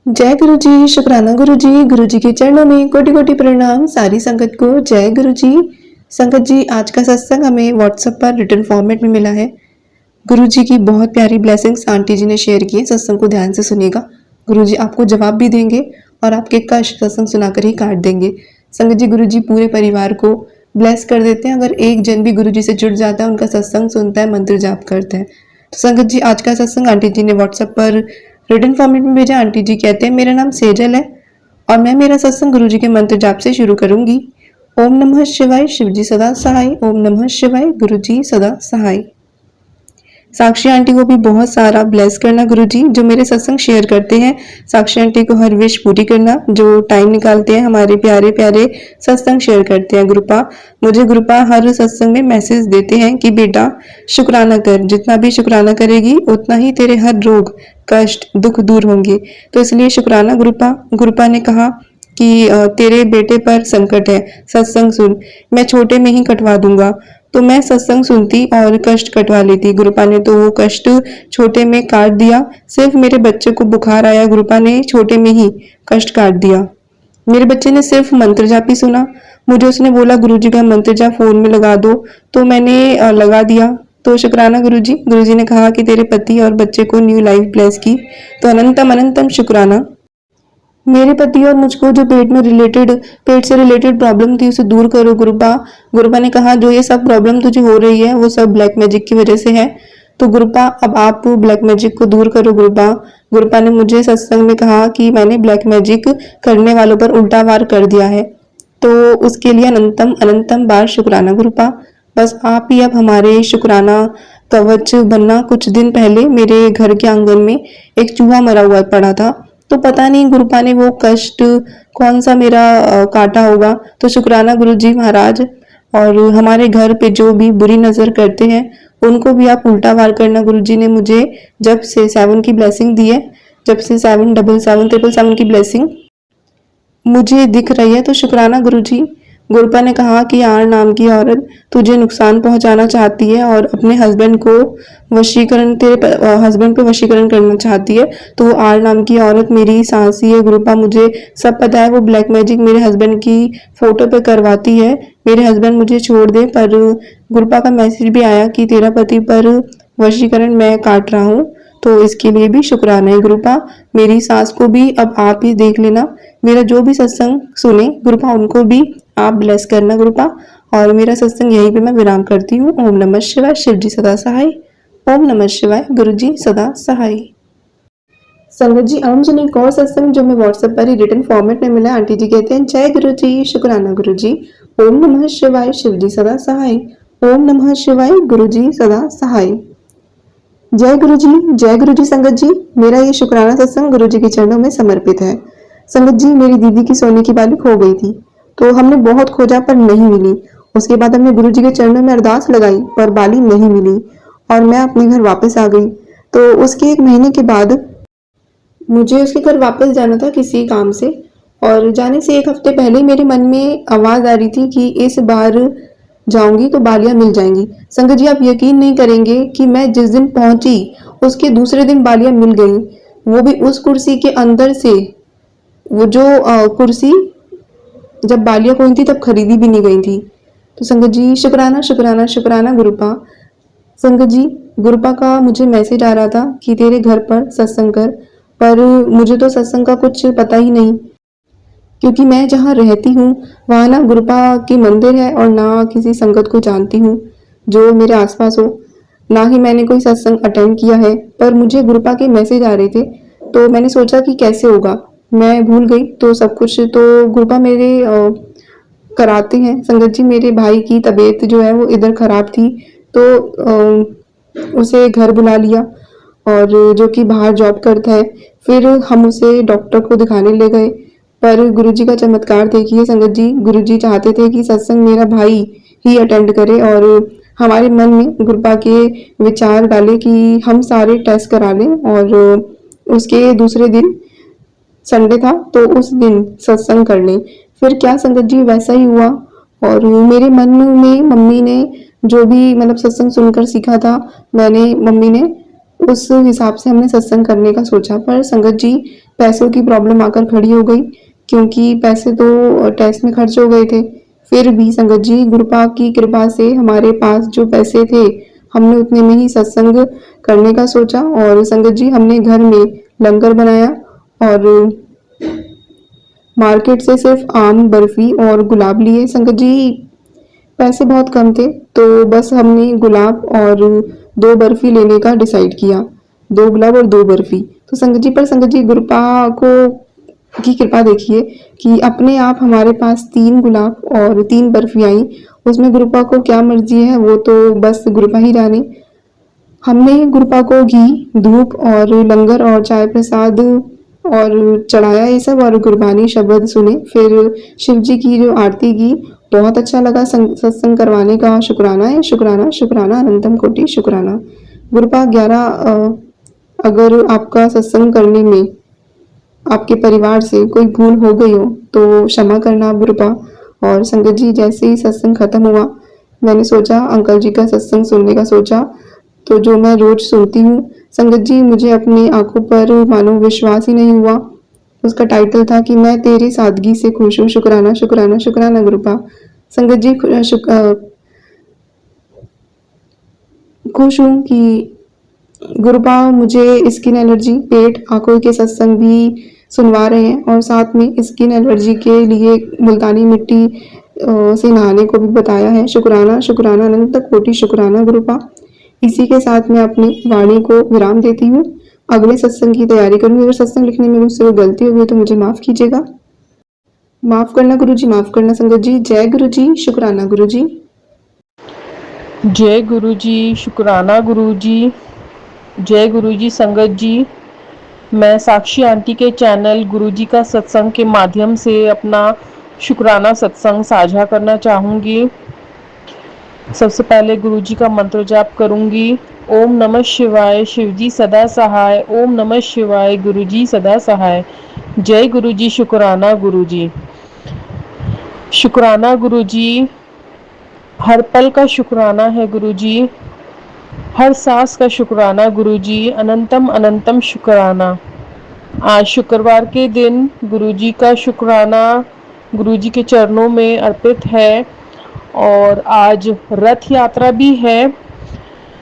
जय गुरु जी, शुक्राना गुरु जी। गुरु जी के चरणों में कोटि कोटि प्रणाम सारी संगत को। जय गुरु जी। संगत जी, आज का सत्संग हमें व्हाट्सएप पर रिटर्न फॉर्मेट में मिला है। गुरु जी की बहुत प्यारी ब्लेसिंग्स आंटी जी ने शेयर की है। सत्संग को ध्यान से सुनिएगा। गुरु जी आपको जवाब भी देंगे और आपके कष्ट सत्संग सुनाकर ही काट देंगे। संगत जी, गुरु जी पूरे परिवार को ब्लेस कर देते हैं। अगर एक जन भी गुरु जी से जुड़ जाता है, उनका सत्संग सुनता है, मंत्र जाप करता है। तो संगत जी, आज का सत्संग आंटी जी ने व्हाट्सएप पर रिटर्न फॉर्मेट में भेजा। आंटी जी कहते हैं, मेरा नाम सेजल है और मैं मेरा सत्संग गुरु जी के मंत्र जाप से शुरू करूंगी। ओम नमः शिवाय, शिव जी सदा सहाय। ओम नमः शिवाय, गुरु जी सदा सहाय। साक्षी आंटी को भी बहुत सारा ब्लेस करना गुरु जी, जो मेरे सत्संग शेयर करते हैं। साक्षी आंटी को हर विश पूरी करना, जो टाइम निकालते हैं हमारे प्यारे प्यारे सत्संग शेयर करते हैं। गुरुपा, मुझे गुरुपा हर सत्संग में मैसेज देते हैं कि बेटा शुक्राना कर, जितना भी शुक्राना करेगी उतना ही तेरे हर रोग कष्ट दुख दूर होंगे। तो इसलिए शुक्राना गुरुपा। गुरुपा ने कहा कि तेरे बेटे पर संकट है, सत्संग सुन, मैं छोटे में ही कटवा दूंगा। तो मैं सत्संग सुनती और कष्ट कटवा लेती। गुरुपा ने तो वो कष्ट छोटे में काट दिया। सिर्फ मेरे बच्चे को बुखार आया, गुरुपा ने छोटे में ही कष्ट काट दिया। मेरे बच्चे ने सिर्फ मंत्र जाप ही सुना। मुझे उसने बोला गुरुजी का मंत्र जाप फोन में लगा दो, तो मैंने लगा दिया। तो शुक्राना गुरुजी। गुरुजी ने कहा कि तेरे पति और बच्चे को न्यू लाइफ ब्लेस की। तो अनंतम अनंतम शुक्राना। मेरे पति और मुझको जो पेट से रिलेटेड प्रॉब्लम थी, उसे दूर करो गुरुपा। गुरुपा ने कहा जो ये सब प्रॉब्लम तुझे हो रही है वो सब ब्लैक मैजिक की वजह से है। तो गुरुपा अब आप ब्लैक मैजिक को दूर करो गुरुपा। गुरुपा ने मुझे सत्संग में कहा कि मैंने ब्लैक मैजिक करने वालों पर उल्टा वार कर दिया है। तो उसके लिए अनंतम अनंतम बार शुक्राना गुरुपा। बस आप ही अब हमारे शुक्राना कवच बनना। कुछ दिन पहले मेरे घर के आंगन में एक चूहा मरा हुआ पड़ा था। तो पता नहीं गुरुपा ने वो कष्ट कौन सा मेरा काटा होगा। तो शुक्राना गुरु जी महाराज। और हमारे घर पे जो भी बुरी नजर करते हैं उनको भी आप उल्टा वार करना। गुरु जी ने मुझे जब से 7 की ब्लेसिंग दी है, जब से 777 की ब्लेसिंग मुझे दिख रही है, तो शुक्राना गुरु जी। गुरुपा ने कहा कि आर नाम की औरत तुझे नुकसान पहुंचाना चाहती है और अपने हस्बैंड को वशीकरण, तेरे हस्बैंड पे वशीकरण करना चाहती है। तो वो आर नाम की औरत मेरी सासी है गुरुपा। मुझे सब पता है। वो ब्लैक मैजिक मेरे हस्बैंड की फोटो पे करवाती है। मेरे हस्बैंड मुझे छोड़ दे, पर गुरुपा का मैसेज भी आया कि तेरा पति पर वशीकरण मैं काट रहा हूँ। तो इसके लिए भी शुक्राना है गुरुपा। मेरी सास को भी अब आप ही देख लेना। मेरा जो भी सत्संग सुने गुरुपा, उनको भी आप ब्लेस करना गुरुपा। और मेरा सत्संग यहीं पे मैं विराम करती हूँ। ओम नमः शिवाय, शिव जी सदा सहाय। ओम नमः शिवाय, गुरु जी सदा सहाय। संगत जी, आज मुझे एक और सत्संग जो मैं व्हाट्सएप पर ही रिटर्न फॉर्मेट में मिला। आंटी जी कहते हैं, जय गुरु जी, शुक्राना गुरु जी। ओम नमः शिवाय, शिव जी सदा सहाय। ओम नमः शिवाय, गुरु जी सदा सहाय। जय गुरु जी, जय गुरु जी। संगत जी, मेरा ये शुक्राना सत्संग गुरु जी के चरणों में समर्पित है। संगत जी, मेरी दीदी की सोने की बाली खो गई थी, तो हमने बहुत खोजा पर नहीं मिली। उसके बाद हमने गुरु जी के चरणों में अरदास लगाई पर बाली नहीं मिली और मैं अपने घर वापस आ गई। तो उसके 1 महीने के बाद मुझे उसके घर वापस जाना था किसी काम से, और जाने से 1 हफ्ते पहले मेरे मन में आवाज आ रही थी कि इस बार जाऊंगी तो बालियां मिल जाएंगी। संगत जी, आप यकीन नहीं करेंगे कि मैं जिस दिन पहुंची उसके दूसरे दिन बालियां मिल गई, वो भी उस कुर्सी के अंदर से। वो जो कुर्सी जब बालियां खोई थी तब खरीदी भी नहीं गई थी। तो संगत जी, शुक्राना शुक्राना शुक्राना गुरुपा। संगत जी, गुरुपा का मुझे मैसेज आ रहा था कि तेरे घर पर सत्संग कर, पर मुझे तो सत्संग का कुछ पता ही नहीं, क्योंकि मैं जहाँ रहती हूँ वहाँ ना गुरुपा की मंदिर है और ना किसी संगत को जानती हूँ जो मेरे आसपास हो। ना ही मैंने कोई सत्संग अटेंड किया है, पर मुझे गुरुपा के मैसेज आ रहे थे। तो मैंने सोचा कि कैसे होगा, मैं भूल गई तो सब कुछ। तो गुरुपा मेरे कराते हैं। संगत जी, मेरे भाई की तबीयत जो है वो इधर खराब थी, तो उसे घर बुला लिया, और जो कि बाहर जॉब करता है। फिर हम उसे डॉक्टर को दिखाने ले गए, पर गुरुजी का चमत्कार देखिए संगत जी। गुरुजी चाहते थे कि सत्संग मेरा भाई ही अटेंड करे, और हमारे मन में गुरुपा के विचार डाले कि हम सारे टेस्ट करा लें, और उसके दूसरे दिन संडे था तो उस दिन सत्संग कर लें। फिर क्या संगत जी, वैसा ही हुआ। और मेरे मन में मम्मी ने जो भी मतलब सत्संग सुनकर सीखा था, मैंने मम्मी ने उस हिसाब से हमने सत्संग करने का सोचा, पर संगत जी पैसों की प्रॉब्लम आकर खड़ी हो गई, क्योंकि पैसे तो टेस्ट में खर्च हो गए थे। फिर भी संगत जी गुरुपा की कृपा से हमारे पास जो पैसे थे, हमने उतने में ही सत्संग करने का सोचा और संगत जी हमने घर में लंगर बनाया और मार्केट से सिर्फ आम, बर्फी और गुलाब लिए। संगत जी पैसे बहुत कम थे, तो बस हमने गुलाब और 2 बर्फी लेने का डिसाइड किया। 2 गुलाब और 2 बर्फी। तो संगत जी, पर संगत जी गुरुपा को की कृपा देखिए कि अपने आप हमारे पास 3 गुलाब और 3 बर्फी आई। उसमें गुरुपा को क्या मर्जी है वो तो बस गुरुपा ही जाने। हमने गुरुपा को घी, धूप और लंगर और चाय प्रसाद और चढ़ाया ये सब और गुरबानी शब्द सुने। फिर शिव जी की जो आरती की, बहुत अच्छा लगा। सत्संग करवाने का शुक्राना है, शुक्राना, शुक्राना, अनंतम कोटि शुक्राना। गुरुपा 11 अगर आपका सत्संग करने में आपके परिवार से कोई भूल हो गई हो तो क्षमा करना आप गुरुपा। और संगत जी जैसे ही सत्संग खत्म हुआ, मैंने सोचा अंकल जी का सत्संग सुनने का सोचा, तो जो मैं रोज सुनती हूँ। संगत जी मुझे अपनी आंखों पर मानो विश्वास ही नहीं हुआ। उसका टाइटल था कि मैं तेरी सादगी से खुश हूँ, शुक्राना, शुक्राना, शुक्राना गुरुपा। संगत जी खुश हूँ कि गुरुपा मुझे स्किन एलर्जी, पेट, आंखों के सत्संग भी सुनवा रहे हैं और साथ में स्किन एलर्जी के लिए मुल्तानी मिट्टी से नहाने को भी बताया है। शुक्राना, शुक्राना, अनंत कोटि शुक्राना गुरुपा। इसी के साथ मैं अपनी वाणी को विराम देती हूँ। अगले सत्संग की तैयारी करूँगी। अगर सत्संग लिखने में मुझसे कोई गलती हो गई तो मुझे माफ़ कीजिएगा। माफ़ करना गुरु जी, माफ़ करना संगत जी। जय गुरु जी, शुक्राना गुरु जी। जय गुरु जी, शुक्राना गुरु जी। जय गुरु जी। संगत जी, मैं साक्षी आंटी के चैनल गुरु जी का सत्संग के माध्यम से अपना शुक्राना सत्संग साझा करना चाहूँगी। सबसे पहले गुरु जी का मंत्र जाप करूँगी। ओम नमः शिवाय, शिव जी सदा सहाय। ओम नमः शिवाय, गुरु जी सदा सहाय। जय गुरु जी, शुक्राना गुरु जी। शुक्राना गुरु जी, हर पल का शुक्राना है गुरु जी, हर सांस का शुक्राना गुरु जी, अनंतम अनंतम शुक्राना। आज शुक्रवार के दिन गुरु जी का शुक्राना गुरु जी के चरणों में अर्पित है और आज रथ यात्रा भी है,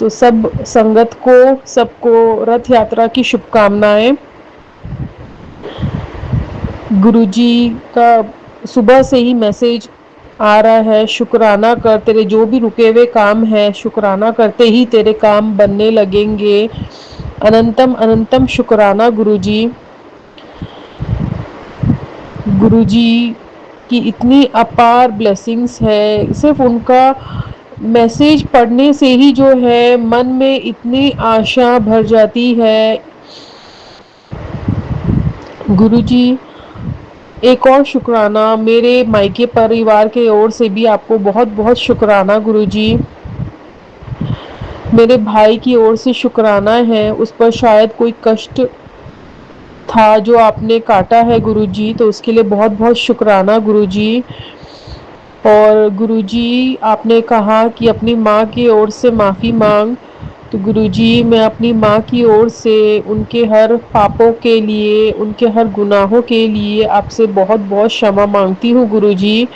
तो सब संगत को, सबको रथ यात्रा की शुभकामनाएं। गुरु जी का सुबह से ही मैसेज आ रहा है, शुक्राना कर, तेरे जो भी रुके हुए काम है शुक्राना करते ही तेरे काम बनने लगेंगे। अनंतम अनंतम शुक्राना गुरु जी। गुरु जी की इतनी अपार ब्लेसिंग्स है, सिर्फ उनका मैसेज पढ़ने से ही जो है मन में इतनी आशा भर जाती है। गुरु जी, एक और शुक्राना मेरे मायके परिवार के ओर से भी आपको बहुत बहुत शुक्राना गुरु जी। मेरे भाई की ओर से शुक्राना है, उस पर शायद कोई कष्ट था जो आपने काटा है गुरु जी, तो उसके लिए बहुत बहुत शुक्राना गुरु जी। और गुरु जी, आपने कहा कि अपनी माँ की ओर से माफ़ी मांग, तो गुरु जी मैं अपनी माँ की ओर से उनके हर पापों के लिए, उनके हर गुनाहों के लिए आपसे बहुत बहुत क्षमा मांगती हूँ गुरु जी।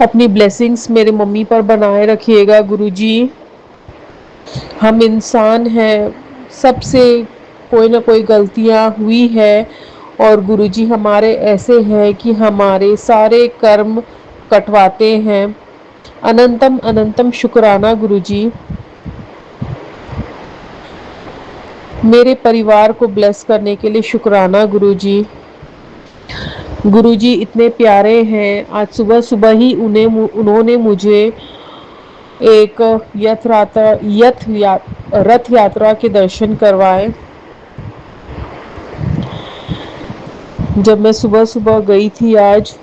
अपनी ब्लेसिंग्स मेरे मम्मी पर बनाए रखिएगा गुरु जी। हम इंसान हैं, सबसे कोई ना कोई गलतियाँ हुई है और गुरु जी हमारे ऐसे हैं कि हमारे सारे कर्म कटवाते हैं। अनंतम अनंतम शुक्राना गुरु जी। मेरे परिवार को ब्लेस करने के लिए शुक्राना गुरु जी। गुरु जी इतने प्यारे हैं, आज सुबह सुबह ही उन्होंने मुझे एक रथ यात्रा के दर्शन करवाए। जब मैं सुबह सुबह गई थी आज,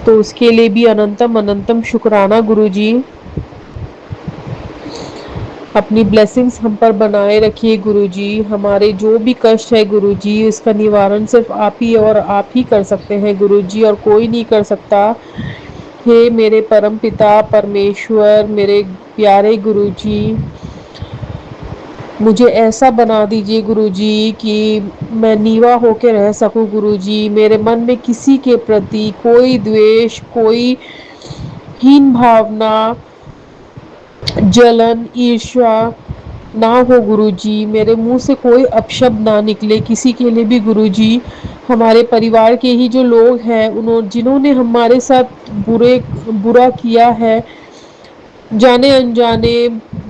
तो उसके लिए भी अनंतम अनंतम शुक्राना गुरु जी। अपनी ब्लेसिंग्स हम पर बनाए रखिए गुरु जी। हमारे जो भी कष्ट है गुरु जी, इसका निवारण सिर्फ आप ही और आप ही कर सकते हैं गुरु जी, और कोई नहीं कर सकता। हे मेरे परम पिता परमेश्वर, मेरे प्यारे गुरुजी, मुझे ऐसा बना दीजिए गुरुजी कि मैं नीवा होके रह सकूं गुरुजी। मेरे मन में किसी के प्रति कोई द्वेष, कोई हीन भावना, जलन, ईर्ष्या ना हो गुरुजी। मेरे मुंह से कोई अपशब्द ना निकले किसी के लिए भी गुरुजी। हमारे परिवार के ही जो लोग हैं जिन्होंने हमारे साथ बुरा किया है, जाने अनजाने,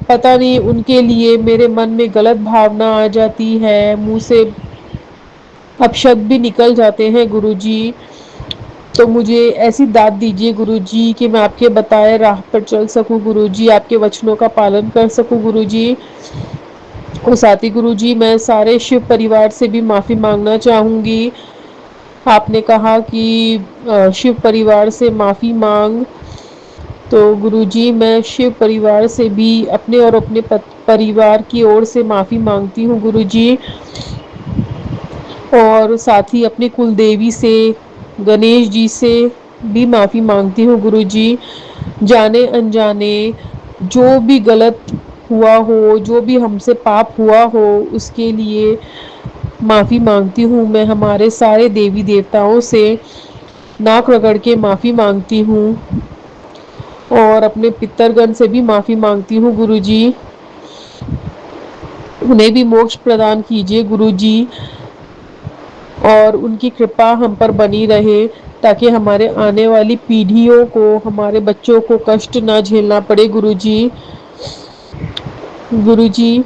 पता नहीं, उनके लिए मेरे मन में गलत भावना आ जाती है, मुंह से अपशब्द भी निकल जाते हैं गुरुजी। तो मुझे ऐसी दात दीजिए गुरुजी कि मैं आपके बताए राह पर चल सकूं गुरुजी, आपके वचनों का पालन कर सकूं गुरुजी। और साथ ही गुरुजी, मैं सारे शिव परिवार से भी माफ़ी मांगना चाहूँगी। आपने कहा कि शिव परिवार से माफ़ी मांग, तो गुरुजी मैं शिव परिवार से भी अपने और अपने परिवार की ओर से माफ़ी मांगती हूँ गुरुजी। और साथ ही अपने कुल देवी से, गणेश जी से भी माफ़ी मांगती हूँ गुरुजी। जाने अनजाने जो भी गलत हुआ हो, जो भी हमसे पाप हुआ हो, उसके लिए माफ़ी मांगती हूँ। मैं हमारे सारे देवी देवताओं से नाक रगड़ के माफ़ी मांगती हूँ और अपने पितरगण से भी माफ़ी मांगती हूँ गुरुजी। उन्हें भी मोक्ष प्रदान कीजिए गुरुजी और उनकी कृपा हम पर बनी रहे, ताकि हमारे आने वाली पीढ़ियों को, हमारे बच्चों को कष्ट ना झेलना पड़े गुरुजी। गुरुजी,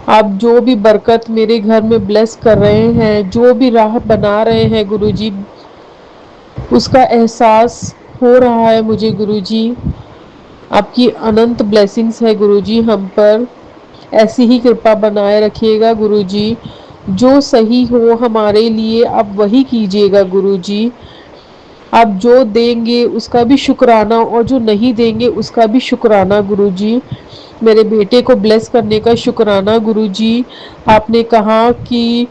आप जो भी बरकत मेरे घर में ब्लेस कर रहे हैं, जो भी राह बना रहे हैं गुरुजी, उसका एहसास हो रहा है मुझे गुरुजी। आपकी अनंत ब्लेसिंग्स है गुरुजी हम पर। ऐसी ही कृपा बनाए रखिएगा गुरुजी। जो सही हो हमारे लिए आप वही कीजिएगा गुरुजी। आप जो देंगे उसका भी शुक्राना और जो नहीं देंगे उसका भी शुक्राना गुरुजी। मेरे बेटे को ब्लेस करने का शुक्राना गुरुजी। आपने कहा कि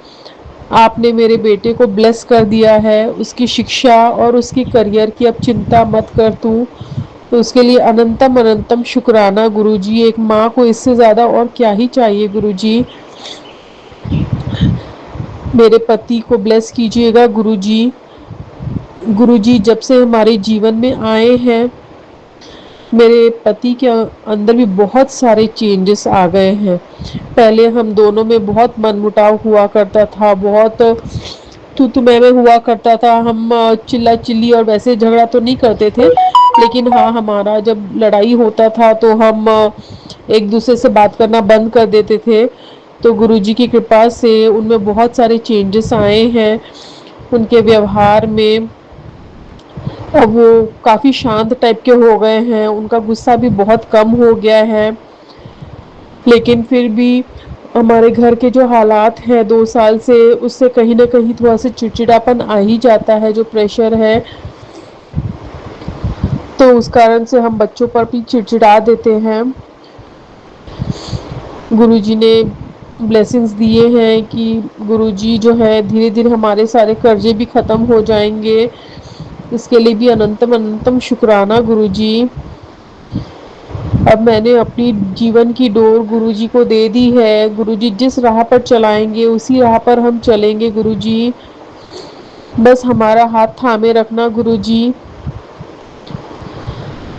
आपने मेरे बेटे को ब्लेस कर दिया है, उसकी शिक्षा और उसकी करियर की अब चिंता मत कर तू। तो उसके लिए अनंतम अनंतम शुक्राना गुरुजी। एक माँ को इससे ज़्यादा और क्या ही चाहिए गुरुजी। मेरे पति को ब्लेस कीजिएगा गुरुजी। गुरुजी, जब से हमारे जीवन में आए हैं, मेरे पति के अंदर भी बहुत सारे चेंजेस आ गए हैं। पहले हम दोनों में बहुत मनमुटाव हुआ करता था, बहुत तू मैं हुआ करता था। हम चिल्ला चिल्ली और वैसे झगड़ा तो नहीं करते थे, लेकिन हाँ, हमारा जब लड़ाई होता था तो हम एक दूसरे से बात करना बंद कर देते थे। तो गुरुजी की कृपा से उनमें बहुत सारे चेंजेस आए हैं उनके व्यवहार में। अब वो काफ़ी शांत टाइप के हो गए हैं, उनका गुस्सा भी बहुत कम हो गया है। लेकिन फिर भी हमारे घर के जो हालात हैं 2 साल से, उससे कहीं ना कहीं थोड़ा सा चिड़चिड़ापन आ ही जाता है, जो प्रेशर है। तो उस कारण से हम बच्चों पर भी चिड़चिड़ा देते हैं। गुरुजी ने ब्लेसिंग्स दिए हैं कि गुरुजी जो है धीरे धीरे हमारे सारे कर्जे भी ख़त्म हो जाएंगे। इसके लिए भी अनंतम अनंतम शुक्राना गुरुजी। अब मैंने अपनी जीवन की डोर गुरुजी को दे दी है। गुरुजी जिस राह पर चलाएंगे उसी राह पर हम चलेंगे गुरुजी। बस हमारा हाथ थामे रखना गुरुजी।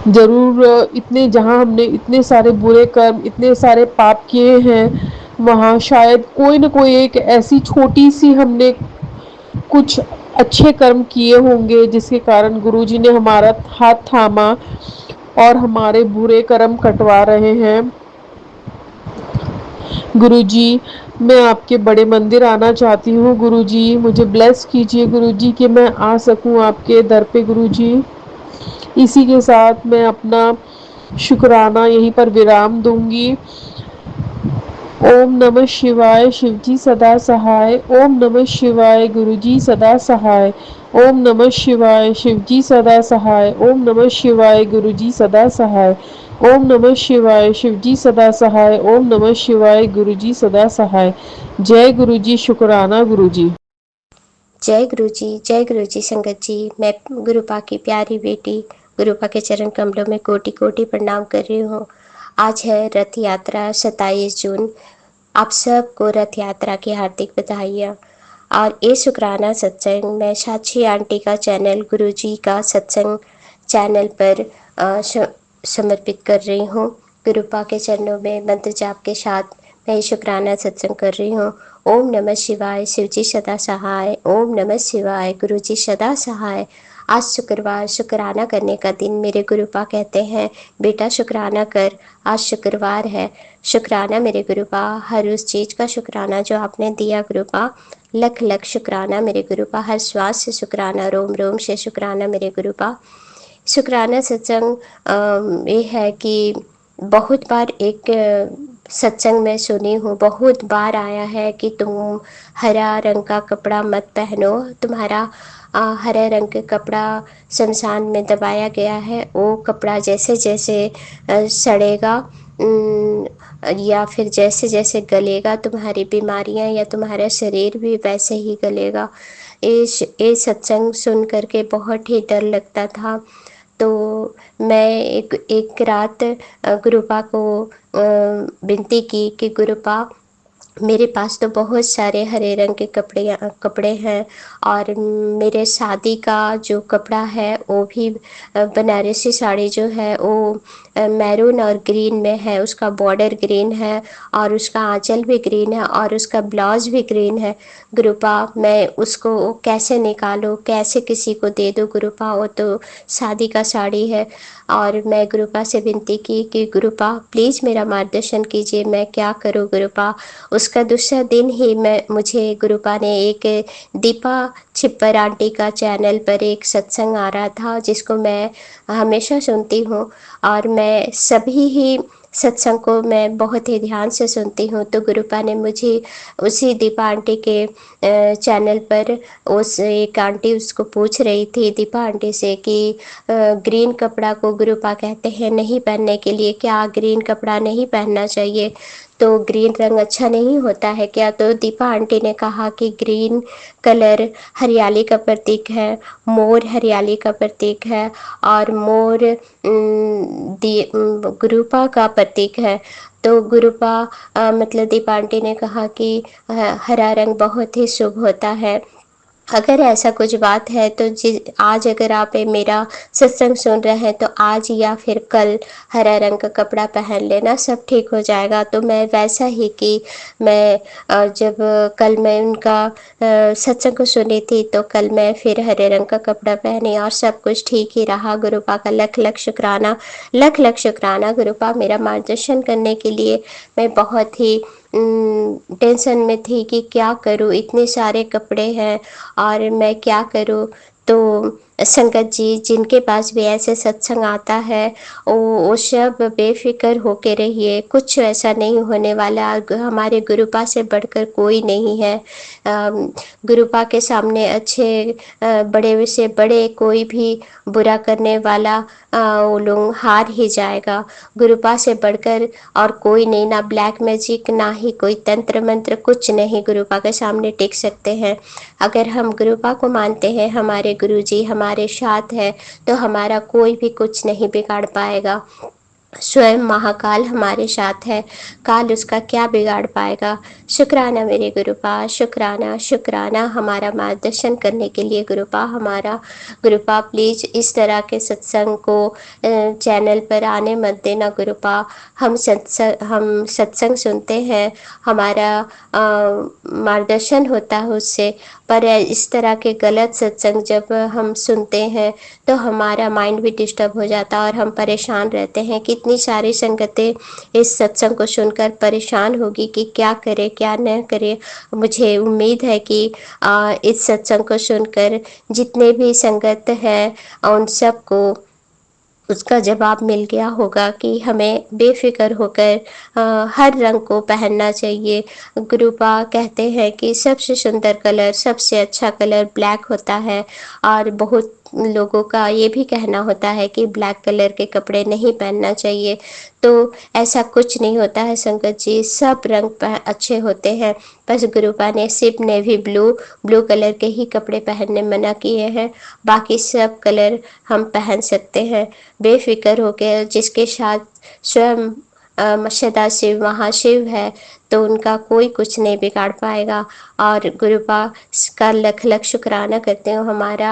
ज़रूर इतने, जहाँ हमने इतने सारे बुरे कर्म, इतने सारे पाप किए हैं, वहाँ शायद कोई न कोई एक ऐसी छोटी सी हमने कुछ अच्छे कर्म किए होंगे जिसके कारण गुरुजी ने हमारा हाथ थामा और हमारे बुरे कर्म कटवा रहे हैं। गुरुजी, मैं आपके बड़े मंदिर आना चाहती हूँ गुरुजी। मुझे ब्लेस कीजिए गुरुजी कि मैं आ सकूँ आपके दर पे गुरुजी। इसी के साथ मैं अपना शुक्राना यहीं पर विराम दूंगी। ओम नमः शिवाय, शिवजी सदा सहाय। ओम नमः शिवाय, गुरुजी सदा सहाय। ओम नमः शिवाय, शिवजी सदा सहाय। ओम नमः शिवाय, गुरुजी सदा सहाय। ओम नमः शिवाय, शिवजी सदा सहाय। ओम नमः शिवाय, गुरुजी सदा सहाय। जय गुरुजी, शुक्राना गुरुजी। जय गुरु जी संगत जी। मैं गुरुपा की प्यारी बेटी गुरुपा के चरण कमलों में कोटि कोटि प्रणाम कर रही हूँ। आज है रथ यात्रा 27 जून। आप सबको रथ यात्रा की हार्दिक बधाइयाँ। और ये शुक्राना सत्संग मैं साक्षी आंटी का चैनल गुरुजी का सत्संग चैनल पर समर्पित कर रही हूँ। गुरुपा के चरणों में मंत्र जाप के साथ मैं शुक्राना सत्संग कर रही हूँ। ओम नमः शिवाय, शिवजी सदा सहाय। ओम नमः शिवाय, गुरुजी सदा सहाय। आज शुक्रवार, शुक्राना करने का दिन। मेरे गुरुपा कहते हैं बेटा शुक्राना कर, आज शुक्रवार है। शुक्राना मेरे गुरुपा, हर उस चीज़ का शुक्राना जो आपने दिया गुरुपा। लख लख शुक्राना मेरे गुरुपा, हर श्वास से शुक्राना, रोम रोम से शुक्राना मेरे गुरुपा। शुक्राना सत्संग ये है कि बहुत बार एक सत्संग में सुनी हूँ, बहुत बार आया है कि तुम हरा रंग का कपड़ा मत पहनो, तुम्हारा हरे रंग का कपड़ा शमशान में दबाया गया है। वो कपड़ा जैसे जैसे सड़ेगा या फिर जैसे जैसे गलेगा, तुम्हारी बीमारियां या तुम्हारा शरीर भी वैसे ही गलेगा। ये सत्संग सुन करके बहुत ही डर लगता था। तो मैं एक रात गुरुपा को विनती की कि गुरुपा मेरे पास तो बहुत सारे हरे रंग के कपड़े हैं और मेरे शादी का जो कपड़ा है वो भी बनारसी साड़ी जो है वो मैरून और ग्रीन में है, उसका बॉर्डर ग्रीन है और उसका आंचल भी ग्रीन है और उसका ब्लाउज भी ग्रीन है। गुरुपा मैं उसको कैसे निकालूं, कैसे किसी को दे दूं गुरुपा, वो तो शादी का साड़ी है। और मैं गुरुपा से विनती की कि गुरुपा प्लीज़ मेरा मार्गदर्शन कीजिए, मैं क्या करूं गुरुपा। उसका दूसरा दिन ही मुझे गुरुपा ने एक दीपा छिप्पर आंटी का चैनल पर एक सत्संग आ रहा था जिसको मैं हमेशा सुनती हूँ और मैं सभी ही सत्संग को मैं बहुत ही ध्यान से सुनती हूँ। तो गुरुपा ने मुझे उसी दीपा आंटी के चैनल पर उस एक आंटी उसको पूछ रही थी दीपा आंटी से कि ग्रीन कपड़ा को गुरुपा कहते हैं नहीं पहनने के लिए, क्या ग्रीन कपड़ा नहीं पहनना चाहिए, तो ग्रीन रंग अच्छा नहीं होता है क्या। तो दीपा आंटी ने कहा कि ग्रीन कलर हरियाली का प्रतीक है, मोर हरियाली का प्रतीक है और मोर गुरुपा का प्रतीक है। तो गुरुपा मतलब दीपा आंटी ने कहा कि हरा रंग बहुत ही शुभ होता है। अगर ऐसा कुछ बात है तो आज अगर आप मेरा सत्संग सुन रहे हैं तो आज या फिर कल हरा रंग का कपड़ा पहन लेना, सब ठीक हो जाएगा। तो मैं वैसा ही कि मैं जब कल मैं उनका सत्संग को सुनी थी तो कल मैं फिर हरे रंग का कपड़ा पहनी और सब कुछ ठीक ही रहा। गुरुपा का लख लख शुक्राना, लख लख शुक्राना गुरुपा मेरा मार्गदर्शन करने के लिए। मैं बहुत ही टेंशन में थी कि क्या करूँ, इतने सारे कपड़े हैं और मैं क्या करूँ। तो संगत जी जिनके पास भी ऐसे सत्संग आता है वो सब बेफिक्र होके रहिए, कुछ ऐसा नहीं होने वाला। हमारे गुरुपा से बढ़कर कोई नहीं है। गुरुपा के सामने अच्छे बड़े से बड़े कोई भी बुरा करने वाला वो लोग हार ही जाएगा। गुरुपा से बढ़कर और कोई नहीं, ना ब्लैक मैजिक ना ही कोई तंत्र मंत्र, कुछ नहीं गुरुपा के सामने टिक सकते हैं। अगर हम गुरुपा को मानते हैं, हमारे गुरुजी हमारे साथ है, तो हमारा कोई भी कुछ नहीं बिगाड़ पाएगा। स्वयं महाकाल हमारे साथ है, काल उसका क्या बिगाड़ पाएगा। शुक्राना मेरे गुरुपा, शुक्राना शुक्राना हमारा मार्गदर्शन करने के लिए गुरुपा। हमारा गुरुपा प्लीज़ इस तरह के सत्संग को चैनल पर आने मत देना गुरुपा। हम सत्संग सुनते हैं, हमारा मार्गदर्शन होता है उससे, पर इस तरह के गलत सत्संग जब हम सुनते हैं तो हमारा माइंड भी डिस्टर्ब हो जाता है और हम परेशान रहते हैं। कितनी सारी संगतें इस सत्संग को सुनकर परेशान होगी कि क्या करे क्या न करे। मुझे उम्मीद है कि इस सत्संग को सुनकर जितने भी संगत हैं उन सबको उसका जवाब मिल गया होगा कि हमें बेफिक्र होकर हर रंग को पहनना चाहिए। गुरुपा कहते हैं कि सबसे सुंदर कलर, सबसे अच्छा कलर ब्लैक होता है और बहुत लोगों का ये भी कहना होता है कि ब्लैक कलर के कपड़े नहीं पहनना चाहिए। तो ऐसा कुछ नहीं होता है संगत जी, सब रंग अच्छे होते हैं। बस गुरुपा ने सिर्फ नेवी ब्लू कलर के ही कपड़े पहनने मना किए हैं, बाकी सब कलर हम पहन सकते हैं बेफिक्र होकर। जिसके साथ स्वयं सदाशिव महाशिव है तो उनका कोई कुछ नहीं बिगाड़ पाएगा। और गुरुपा का लख लख शुक्राना करते हो हमारा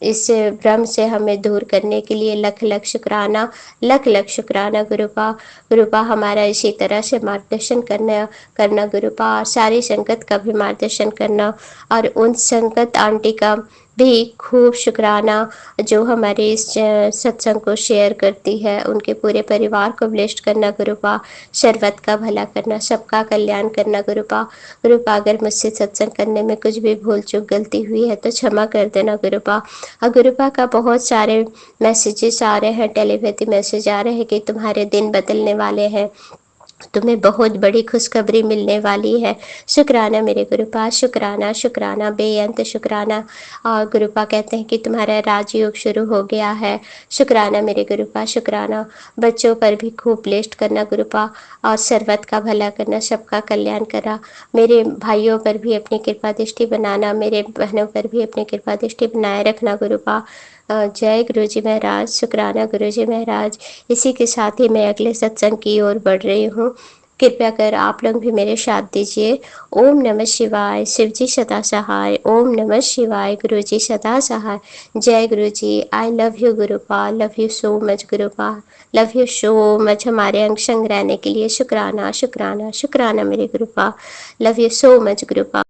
इस भ्रम से हमें दूर करने के लिए। लख लख शुक्राना, लख लख शुक्राना गुरुपा हमारा इसी तरह से मार्गदर्शन करना गुरुपा, सारी संगत का भी मार्गदर्शन करना। और उन संगत आंटी का भी खूब शुक्राना जो हमारे इस सत्संग को शेयर करती है, उनके पूरे परिवार को ब्लेस्ड करना गुरुपा, सर्वत का भला करना, सबका कल्याण करना गुरुपा। अगर मुझसे सत्संग करने में कुछ भी भूल चूक गलती हुई है तो क्षमा कर देना गुरुपा। और गुरुपा का बहुत सारे मैसेजेस आ रहे हैं, टेलीपैथी मैसेज आ रहे हैं कि तुम्हारे दिन बदलने वाले हैं, तुम्हें बहुत बड़ी खुशखबरी मिलने वाली है। शुक्राना मेरे गुरुपा, शुक्राना शुक्राना बेअंत शुक्राना। और गुरुपा कहते हैं कि तुम्हारा राजयोग शुरू हो गया है। शुक्राना मेरे गुरुपा, शुक्राना। बच्चों पर भी खूब ब्लेस्ड करना गुरुपा, और सर्वत का भला करना, सबका कल्याण करा। मेरे भाइयों पर भी अपनी कृपा दृष्टि बनाना, मेरे बहनों पर भी अपनी कृपा दृष्टि बनाए रखना गुरुपा। जय गुरु जी महाराज, शुक्राना गुरु जी महाराज। इसी के साथ ही मैं अगले सत्संग की ओर बढ़ रही हूँ। कृपया कर आप लोग भी मेरे साथ दीजिए। ओम नमः शिवाय, शिव जी सदा सहाय। ओम नमः शिवाय, गुरु जी सदा सहाय। जय गुरु जी। आई लव यू गुरुपा, लव यू सो मच गुरुपा, लव यू सो मच। हमारे अंग संग रहने के लिए शुक्राना शुक्राना शुक्राना मेरे गुरुपा, लव यू सो मच गुरुपा।